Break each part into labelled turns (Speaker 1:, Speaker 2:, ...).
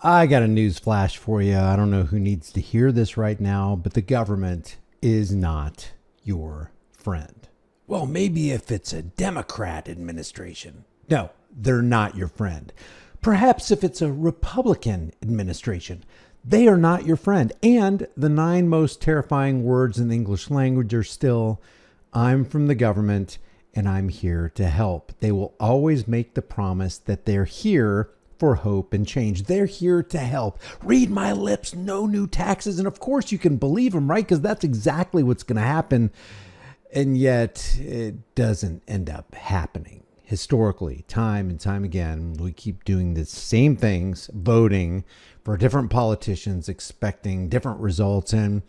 Speaker 1: I got a news flash for you. I don't know who needs to hear this right now, but the government is not your friend. Well, maybe if it's a Democrat administration. No, they're not your friend. Perhaps if it's a Republican administration, they are not your friend. And the 9 most terrifying words in the English language are still, I'm from the government and I'm here to help. They will always make the promise that they're here for hope and change. They're here to help. Read my lips, no new taxes. And of course you can believe them, right? Because that's exactly what's going to happen. And yet it doesn't end up happening. Historically, time and time again, we keep doing the same things, voting for different politicians, expecting different results. And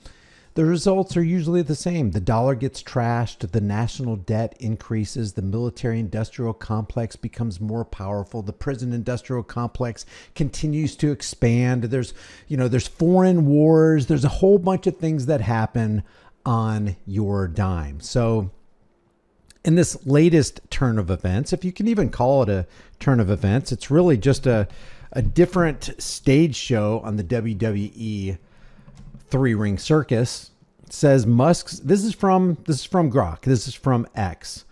Speaker 1: the results are usually the same. The dollar gets trashed, the national debt increases, the military-industrial complex becomes more powerful, the prison-industrial complex continues to expand. There's foreign wars. There's a whole bunch of things that happen on your dime. So in this latest turn of events, if you can even call it a turn of events, it's really just a different stage show on the WWE three-ring circus. It says Musk's, this is from Grok, this is from X.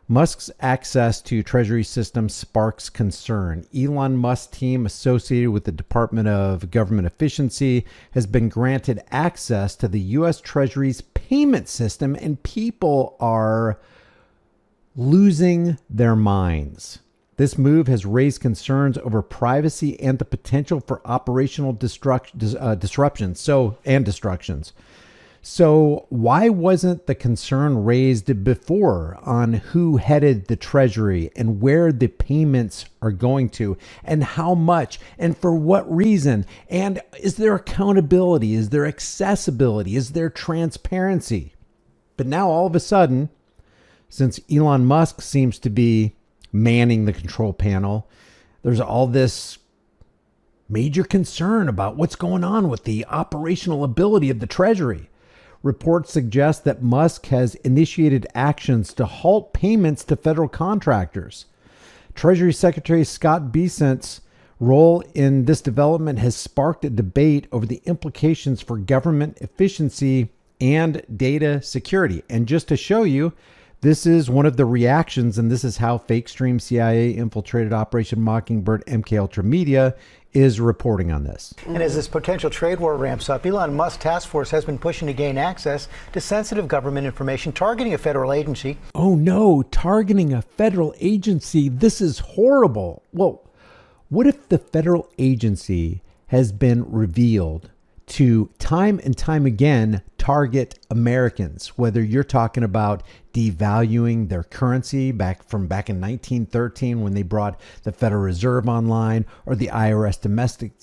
Speaker 1: Musk's access to Treasury systems sparks concern. Elon Musk's team associated with the Department of Government Efficiency has been granted access to the U.S. Treasury's payment system, and people are losing their minds. This move has raised concerns over privacy and the potential for operational disruptions and destructions. So why wasn't the concern raised before on who headed the Treasury and where the payments are going to and how much and for what reason? And is there accountability? Is there accessibility? Is there transparency? But now all of a sudden, since Elon Musk seems to be manning the control panel, there's all this major concern about what's going on with the operational ability of the Treasury. Reports suggest that Musk has initiated actions to halt payments to federal contractors. Treasury Secretary Scott Bessent's role in this development has sparked a debate over the implications for government efficiency and data security. And just to show you, this is one of the reactions, and this is how Fake Stream CIA infiltrated Operation Mockingbird MK Ultra Media is reporting on this.
Speaker 2: And as this potential trade war ramps up, Elon Musk's task force has been pushing to gain access to sensitive government information targeting a federal agency.
Speaker 1: Oh no, targeting a federal agency. This is horrible. Well, what if the federal agency has been revealed to time and time again target Americans, whether you're talking about devaluing their currency back in 1913 when they brought the Federal Reserve online, or the IRS domestic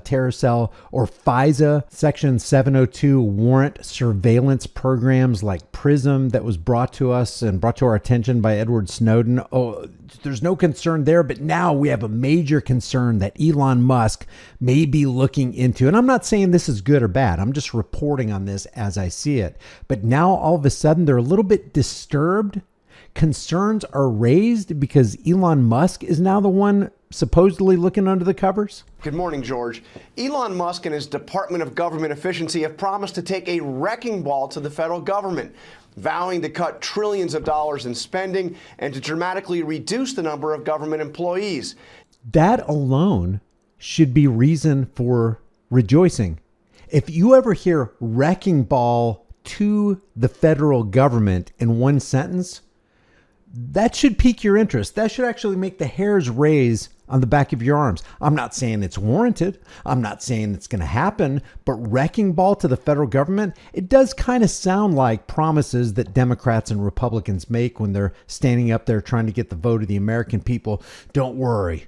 Speaker 1: terror cell, or FISA Section 702 warrant surveillance programs like PRISM that was brought to us and brought to our attention by Edward Snowden. Oh, there's no concern there, but now we have a major concern that Elon Musk may be looking into. And I'm not saying this is good or bad. I'm just reporting on this as I see it. But now all of a sudden they're a little bit disturbed. Concerns are raised because Elon Musk is now the one supposedly looking under the covers.
Speaker 3: Good morning, George. Elon Musk and his Department of Government Efficiency have promised to take a wrecking ball to the federal government, vowing to cut trillions of dollars in spending and to dramatically reduce the number of government employees.
Speaker 1: That alone should be reason for rejoicing. If you ever hear wrecking ball to the federal government in one sentence, that should pique your interest. That should actually make the hairs raise on the back of your arms. I'm not saying it's warranted. I'm not saying it's going to happen, but wrecking ball to the federal government, it does kind of sound like promises that Democrats and Republicans make when they're standing up there trying to get the vote of the American people. Don't worry.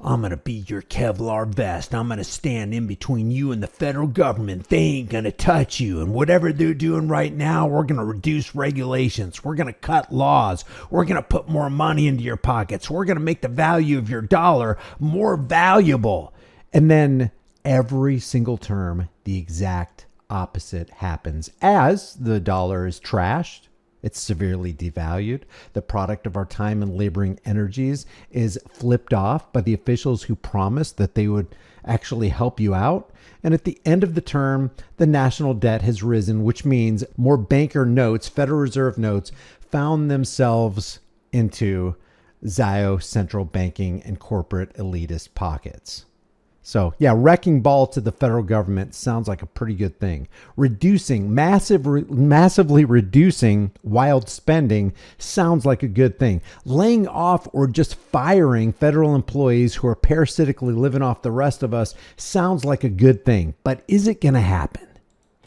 Speaker 1: I'm going to be your Kevlar vest. I'm going to stand in between you and the federal government. They ain't going to touch you. And whatever they're doing right now, we're going to reduce regulations. We're going to cut laws. We're going to put more money into your pockets. We're going to make the value of your dollar more valuable. And then every single term, the exact opposite happens. As the dollar is trashed, It's severely devalued. The product of our time and laboring energies is flipped off by the officials who promised that they would actually help you out. And at the end of the term, the national debt has risen, which means more banker notes, Federal Reserve notes, found themselves into Zio central banking and corporate elitist pockets. So yeah, wrecking ball to the federal government sounds like a pretty good thing. Massively reducing wild spending sounds like a good thing. Laying off or just firing federal employees who are parasitically living off the rest of us sounds like a good thing. But is it going to happen?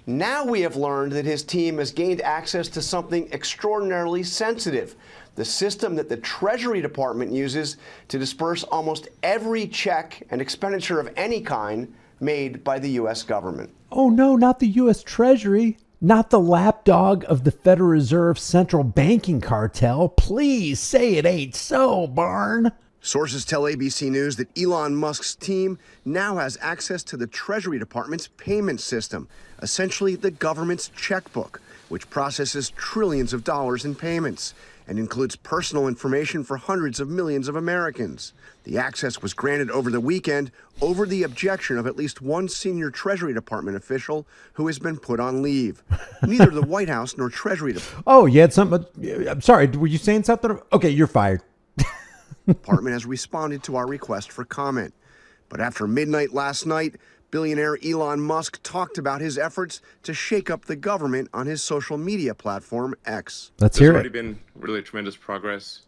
Speaker 3: Now we have learned that his team has gained access to something extraordinarily sensitive, the system that the Treasury Department uses to disperse almost every check and expenditure of any kind made by the U.S. government.
Speaker 1: Oh no, not the U.S. Treasury, not the lapdog of the Federal Reserve central banking cartel. Please say it ain't so, Barn.
Speaker 3: Sources tell ABC News that Elon Musk's team now has access to the Treasury Department's payment system, essentially the government's checkbook, which processes trillions of dollars in payments and includes personal information for hundreds of millions of Americans. The access was granted over the weekend over the objection of at least one senior Treasury Department official who has been put on leave. Neither the White House nor Treasury Department.
Speaker 1: Oh, you had something? I'm sorry, were you saying something? Okay, you're fired.
Speaker 3: Department has responded to our request for comment. But after midnight last night, billionaire Elon Musk talked about his efforts to shake up the government on his social media platform, X.
Speaker 1: Let's hear it.
Speaker 4: There's already been really tremendous progress.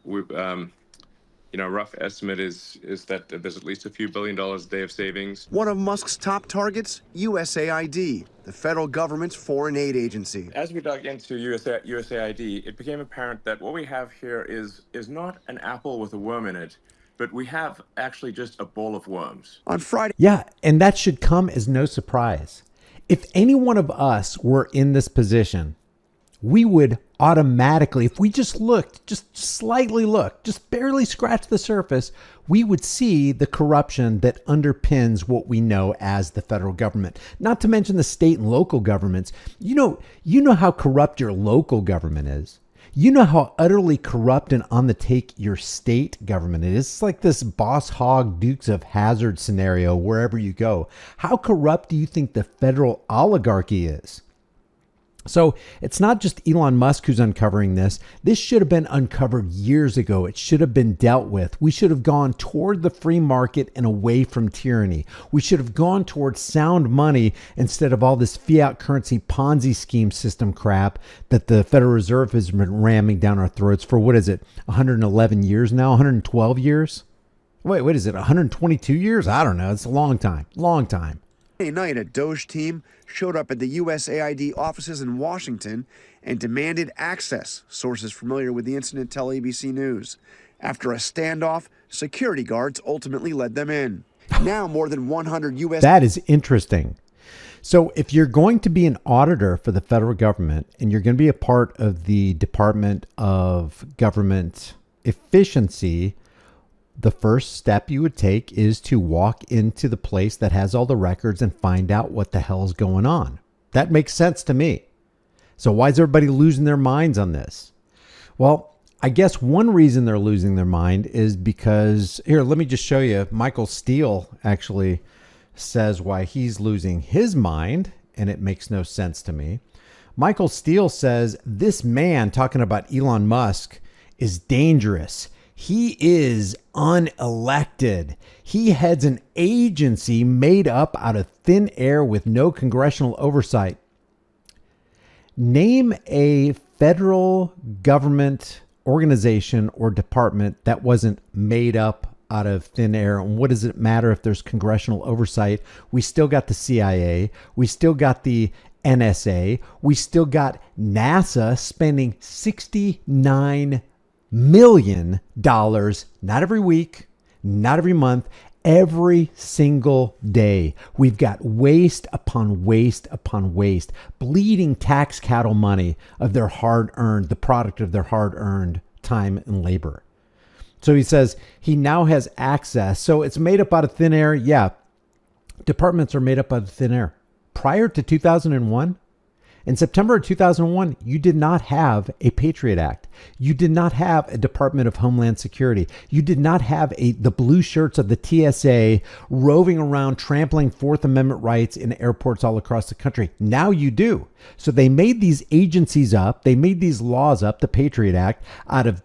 Speaker 4: We've, rough estimate is that there's at least a few $1 billion a day of savings.
Speaker 3: One of Musk's top targets, USAID, the federal government's foreign aid agency.
Speaker 4: As we dug into USAID, it became apparent that what we have here is not an apple with a worm in it, but we have actually just a bowl of worms.
Speaker 3: On Friday.
Speaker 1: Yeah, and that should come as no surprise. If any one of us were in this position, we would automatically, if we just looked, just slightly looked, just barely scratched the surface, we would see the corruption that underpins what we know as the federal government. Not to mention the state and local governments. You know how corrupt your local government is. You know how utterly corrupt and on the take your state government is. It's like this boss hog Dukes of Hazzard scenario wherever you go. How corrupt do you think the federal oligarchy is? So it's not just Elon Musk who's uncovering this. This should have been uncovered years ago. It should have been dealt with. We should have gone toward the free market and away from tyranny. We should have gone towards sound money instead of all this fiat currency Ponzi scheme system crap that the Federal Reserve has been ramming down our throats for, what is it, 111 years now, 112 years? Wait, what is it, 122 years? I don't know. It's a long time, long time.
Speaker 3: Friday night, a DOGE team showed up at the USAID offices in Washington and demanded access. Sources familiar with the incident tell ABC News. After a standoff, security guards ultimately led them in. Now more than 100 U.S.
Speaker 1: That is interesting. So if you're going to be an auditor for the federal government and you're going to be a part of the Department of Government Efficiency, the first step you would take is to walk into the place that has all the records and find out what the hell is going on. That makes sense to me. So why is everybody losing their minds on this? Well, I guess one reason they're losing their mind is because, here, let me just show you. Michael Steele actually says why he's losing his mind, and it makes no sense to me. Michael Steele says this man, talking about Elon Musk, is dangerous. He is unelected. He heads an agency made up out of thin air with no congressional oversight. Name a federal government organization or department that wasn't made up out of thin air. And what does it matter if there's congressional oversight? We still got the CIA. We still got the NSA. We still got NASA spending $69 million, not every week, not every month, every single day. We've got waste upon waste upon waste, bleeding tax cattle money of their hard-earned, the product of their hard-earned time and labor. So he says he now has access. So it's made up out of thin air. Yeah, departments are made up out of thin air. Prior to 2001, In September of 2001, you did not have a Patriot Act. You did not have a Department of Homeland Security. You did not have the blue shirts of the TSA roving around trampling Fourth Amendment rights in airports all across the country. Now you do. So they made these agencies up. They made these laws up, the Patriot Act, out of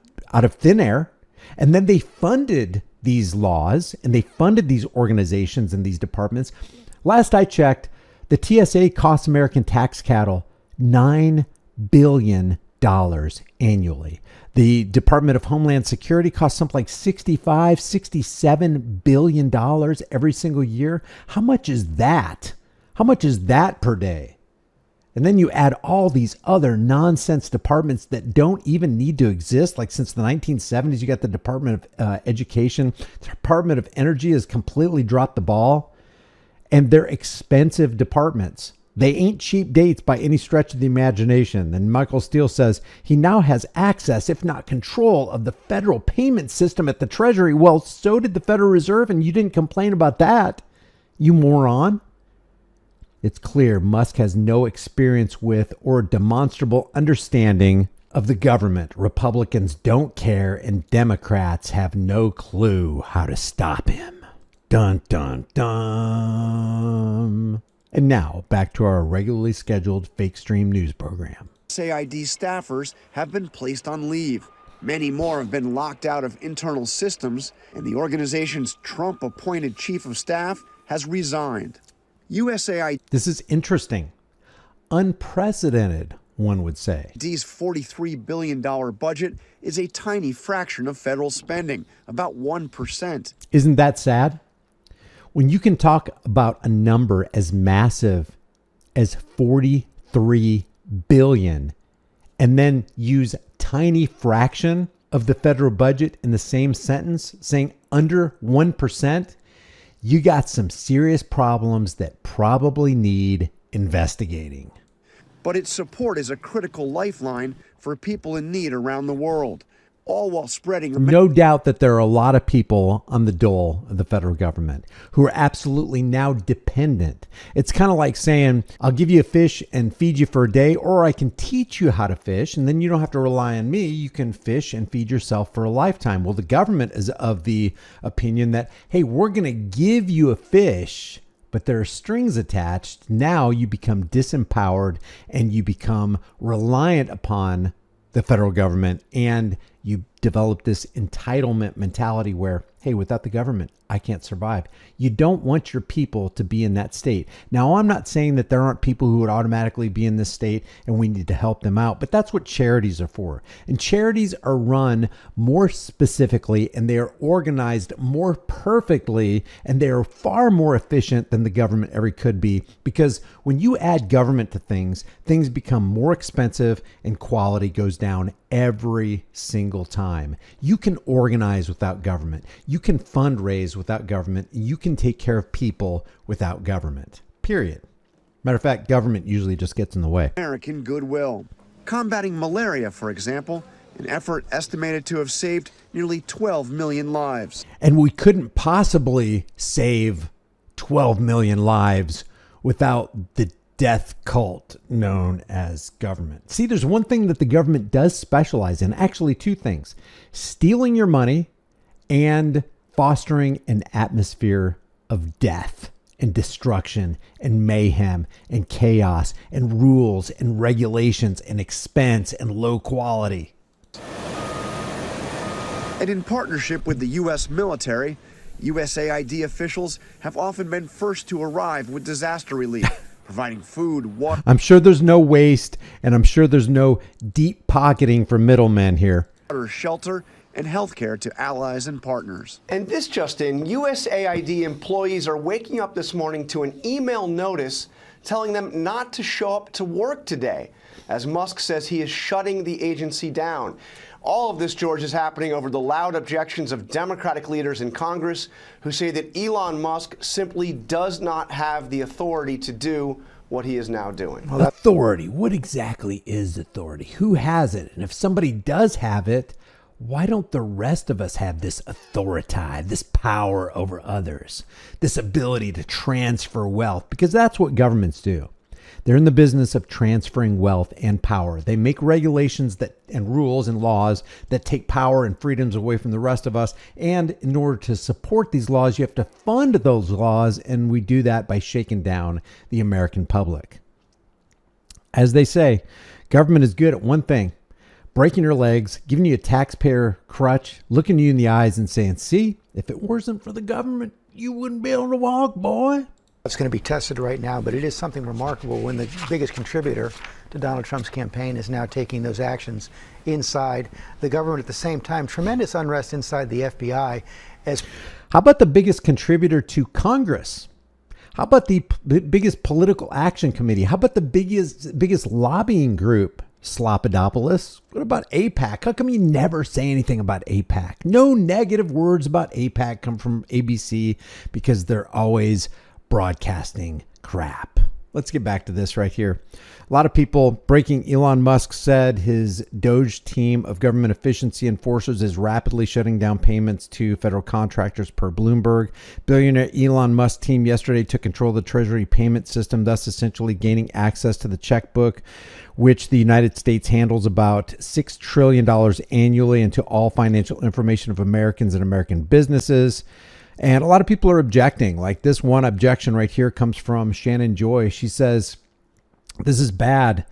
Speaker 1: thin air. And then they funded these laws and they funded these organizations and these departments. Last I checked, the TSA costs American tax cattle $9 billion annually. The Department of Homeland Security costs something like $67 billion every single year. How much is that? How much is that per day? And then you add all these other nonsense departments that don't even need to exist. Like since the 1970s, you got the Department of Education. The Department of Energy has completely dropped the ball. And they're expensive departments. They ain't cheap dates by any stretch of the imagination. And Michael Steele says he now has access, if not control, of the federal payment system at the Treasury. Well, so did the Federal Reserve, and you didn't complain about that, you moron. It's clear Musk has no experience with or demonstrable understanding of the government. Republicans don't care, and Democrats have no clue how to stop him. Dun, dun, dun. And now, back to our regularly scheduled fake stream news program.
Speaker 5: USAID staffers have been placed on leave. Many more have been locked out of internal systems, and the organization's Trump-appointed chief of staff has resigned.
Speaker 1: This is interesting. Unprecedented, one would say.
Speaker 5: USAID's $43 billion budget is a tiny fraction of federal spending, about 1%.
Speaker 1: Isn't that sad? When you can talk about a number as massive as 43 billion and then use tiny fraction of the federal budget in the same sentence, saying under 1%, you got some serious problems that probably need investigating.
Speaker 5: But its support is a critical lifeline for people in need around the world, all while spreading.
Speaker 1: No doubt that there are a lot of people on the dole of the federal government who are absolutely now dependent. It's kind of like saying, I'll give you a fish and feed you for a day, or I can teach you how to fish, and then you don't have to rely on me. You can fish and feed yourself for a lifetime. Well, the government is of the opinion that, hey, we're going to give you a fish, but there are strings attached. Now you become disempowered and you become reliant upon the federal government, and you develop this entitlement mentality where, hey, without the government, I can't survive. You don't want your people to be in that state. Now, I'm not saying that there aren't people who would automatically be in this state and we need to help them out, but that's what charities are for. And charities are run more specifically, and they are organized more perfectly, and they are far more efficient than the government ever could be, because when you add government to things, things become more expensive and quality goes down every single time. You can organize without government. You can fundraise without government. You can take care of people without government. Period. Matter of fact, government usually just gets in the way.
Speaker 5: American goodwill. Combating malaria, for example, an effort estimated to have saved nearly 12 million lives.
Speaker 1: And we couldn't possibly save 12 million lives without the death cult known as government. See, there's one thing that the government does specialize in, actually two things: stealing your money and fostering an atmosphere of death and destruction and mayhem and chaos and rules and regulations and expense and low quality.
Speaker 5: And in partnership with the U.S. military, USAID officials have often been first to arrive with disaster relief, providing food, water.
Speaker 1: I'm sure there's no waste, and I'm sure there's no deep pocketing for middlemen here.
Speaker 5: Shelter, and healthcare to allies and partners.
Speaker 3: And this just in, USAID employees are waking up this morning to an email notice telling them not to show up to work today, as Musk says he is shutting the agency down. All of this, George, is happening over the loud objections of Democratic leaders in Congress who say that Elon Musk simply does not have the authority to do what he is now doing.
Speaker 1: Well, authority. What exactly is authority? Who has it? And if somebody does have it, why don't the rest of us have this authority, this power over others, this ability to transfer wealth? Because that's what governments do. They're in the business of transferring wealth and power. They make regulations that and rules and laws that take power and freedoms away from the rest of us. And in order to support these laws, you have to fund those laws. And we do that by shaking down the American public. As they say, government is good at one thing: breaking your legs, giving you a taxpayer crutch, looking you in the eyes and saying, see, if it wasn't for the government, you wouldn't be able to walk, boy.
Speaker 2: It's going to be tested right now, but it is something remarkable when the biggest contributor to Donald Trump's campaign is now taking those actions inside the government. At the same time, tremendous unrest inside the FBI.
Speaker 1: How about the biggest contributor to Congress? How about the biggest political action committee? How about the biggest lobbying group? Slopodopoulos. What about AIPAC? How come you never say anything about AIPAC? No negative words about AIPAC come from ABC because they're always broadcasting crap. Let's get back to this right here. A lot of people breaking. Elon Musk said his DOGE team of government efficiency enforcers is rapidly shutting down payments to federal contractors per Bloomberg. Billionaire Elon Musk team yesterday took control of the Treasury Payment System, thus essentially gaining access to the checkbook, which the United States handles about $6 trillion annually, into all financial information of Americans and American businesses. And a lot of people are objecting. Like this one objection right here comes from Shannon Joy. She says, this is bad.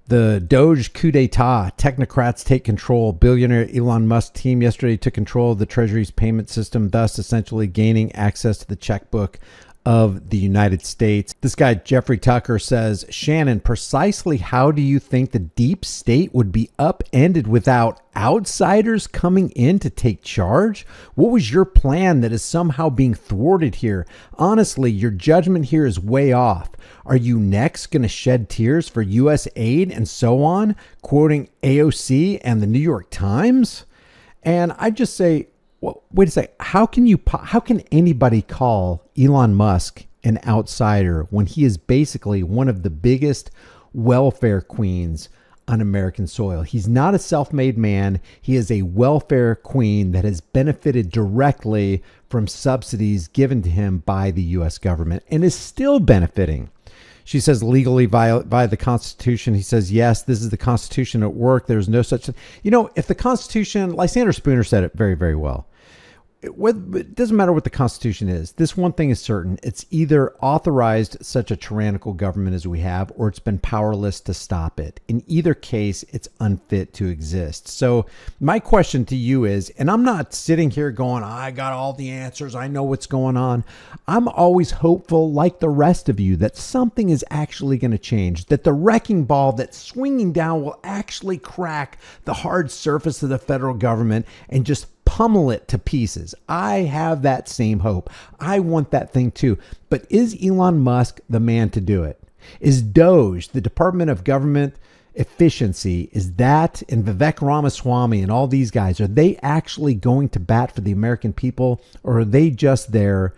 Speaker 1: The DOGE coup d'etat. Technocrats take control. Billionaire Elon Musk team yesterday took control of the Treasury's payment system, thus essentially gaining access to the checkbook of the United States. This guy, Jeffrey Tucker, says, Shannon, precisely how do you think the deep state would be upended without outsiders coming in to take charge? What was your plan that is somehow being thwarted here? Honestly, your judgment here is way off. Are you next going to shed tears for USAID and so on? Quoting AOC and the New York Times? And I just say, well, wait a sec. How can anybody call Elon Musk an outsider when he is basically one of the biggest welfare queens on American soil? He's not a self-made man. He is a welfare queen that has benefited directly from subsidies given to him by the U.S. government and is still benefiting. She says legally via the Constitution. He says, yes, this is the Constitution at work. There's no such thing. You know, if the Constitution, Lysander Spooner said it very, very well. It doesn't matter what the Constitution is. This one thing is certain. It's either authorized such a tyrannical government as we have, or it's been powerless to stop it. In either case, it's unfit to exist. So my question to you is, and I'm not sitting here going, I got all the answers, I know what's going on. I'm always hopeful, like the rest of you, that something is actually going to change, that the wrecking ball that's swinging down will actually crack the hard surface of the federal government and just pummel it to pieces. I have that same hope. I want that thing too. But is Elon Musk the man to do it? Is DOGE, the Department of Government Efficiency, is that, and Vivek Ramaswamy and all these guys, are they actually going to bat for the American people, or are they just there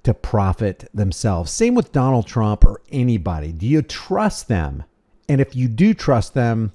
Speaker 1: to profit themselves? Same with Donald Trump or anybody. Do you trust them? And if you do trust them,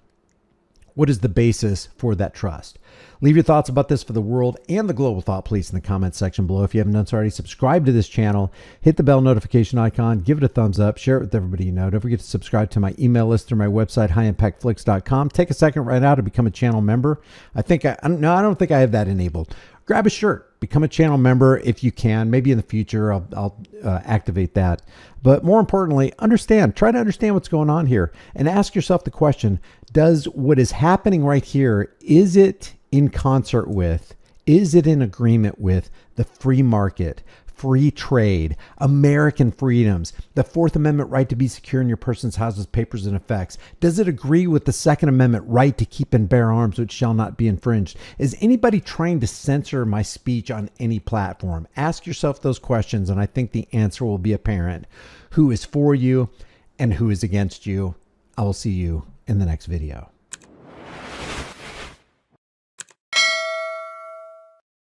Speaker 1: what is the basis for that trust? Leave your thoughts about this for the world and the global thought police in the comments section below. If you haven't done so already, subscribe to this channel, hit the bell notification icon, give it a thumbs up, share it with everybody you know. Don't forget to subscribe to my email list through my website, highimpactflix.com. Take a second right now to become a channel member. I don't think I have that enabled. Grab a shirt, become a channel member if you can. Maybe in the future I'll activate that. But more importantly, try to understand what's going on here and ask yourself the question, does what is happening right here, is it in concert with, is it in agreement with the free market, free trade, American freedoms, the Fourth Amendment right to be secure in your person's houses, papers, and effects? Does it agree with the Second Amendment right to keep and bear arms, which shall not be infringed? Is anybody trying to censor my speech on any platform? Ask yourself those questions, and I think the answer will be apparent. Who is for you and who is against you? I will see you in the next video.